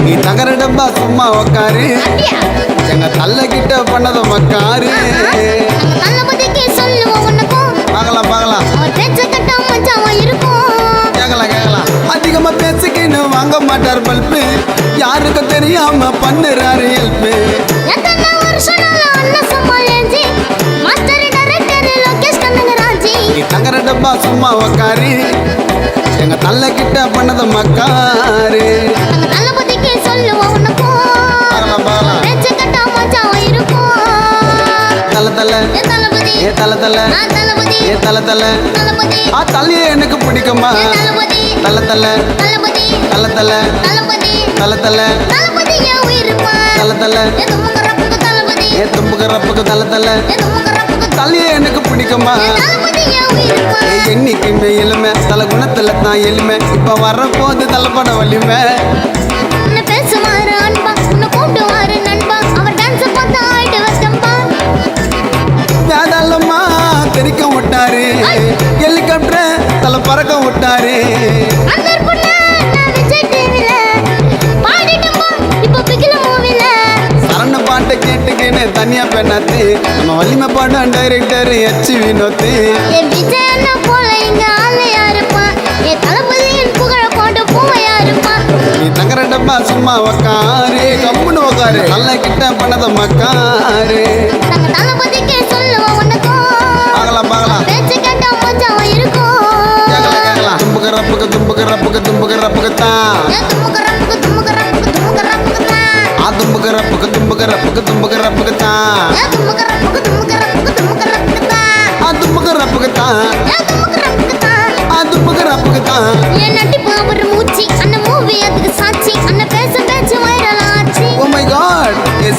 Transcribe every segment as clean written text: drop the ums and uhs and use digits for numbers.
நீ தகர டப்பா சும்மா உக்காரு எங்க தள்ள கிட்ட பண்ணத மக்காரு பார்க்கலாம் பார்க்கலாம் கேட்கலாம் அதிகமா பேசிக்கின்னு வாங்க மாட்டார் பல்பு யாருக்கும் தெரியாம பண்ணுறாரு ஹெல்ப்பு நீ தகர டப்பா சும்மா உக்காரு எங்க தள்ள கிட்ட பண்ணத மக்காரு தலையே எனக்கு பிடிக்குமா தல தல தல தல தல தல தல தல தும்புக்கு தல தல தலையே எனக்கு பிடிக்குமா என்னைக்குமே எலுமை தலை குணத்துல தான் எலுமை இப்ப வரப்போது தலைப்பட வலிமை வேதாளமா தெரிக்க விட்டாரு ஹெலிகாப்டர் தலை பறக்க விட்டாரு சரண பாட்டை கேட்டுக்கின்னு தனியா பெண்ணாத்து நம்ம வலிமை பாடம் டைரக்டர் எச் வினோத்து நீ தங்கர டப்பா சும்மா உக்காரு கம்முன்னு உக்காரு நல்ல கிட்ட பண்ணத மக்காரு பார்க்கலாம் பார்க்கலாம் கேட்கலாம் தும்புக்கு ரப்புக்கு தான் தும்புக்கு ரப்புக்கு தான்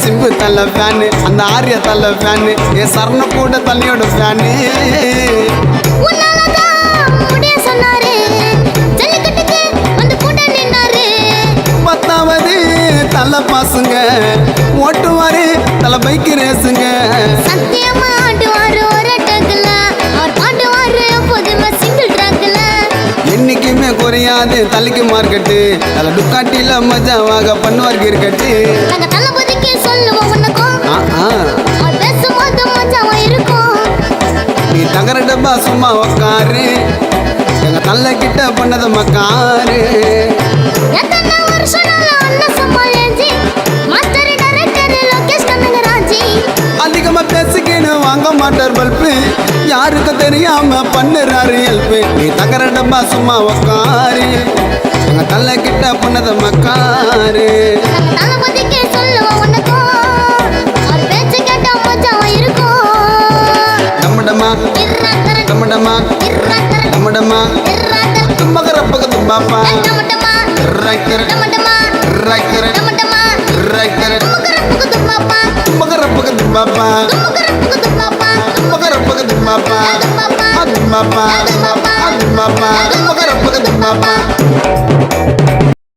சிம்பு தள்ள ஃபேனு அந்த ஆரிய தள்ள ஃபேனு என் சரண கூட தள்ளியோட ஃபேனு பத்தாவது தள்ள பாசுங்க ஓட்டுவாரு தள்ள பைக்கு ரேசுங்க என்னைக்குமே குறையாது தலைக்கு மார்க்கெட்டு தலை டுக்காட்டில மஜாவாக பண்ணுவார் கிரிக்கெட்டு நீ தகர டப்பா சும்மா உக்காரு எங்க தள்ள கிட்ட பண்ணத மக்காரு அதிகமா பேசிக்கின்னு வாங்க மாட்டார் பல்பு யாருக்கும் தெரியாம பண்ணுறாரு ஹெல்ப்பு நீ தகர டப்பா சும்மா உக்காரு எங்க தள்ள கிட்ட பண்ணத மக்காரு தும்பகரப்புக்கு தும்பாப்பா தும்பகரப்புக்கு தும்பாப்பா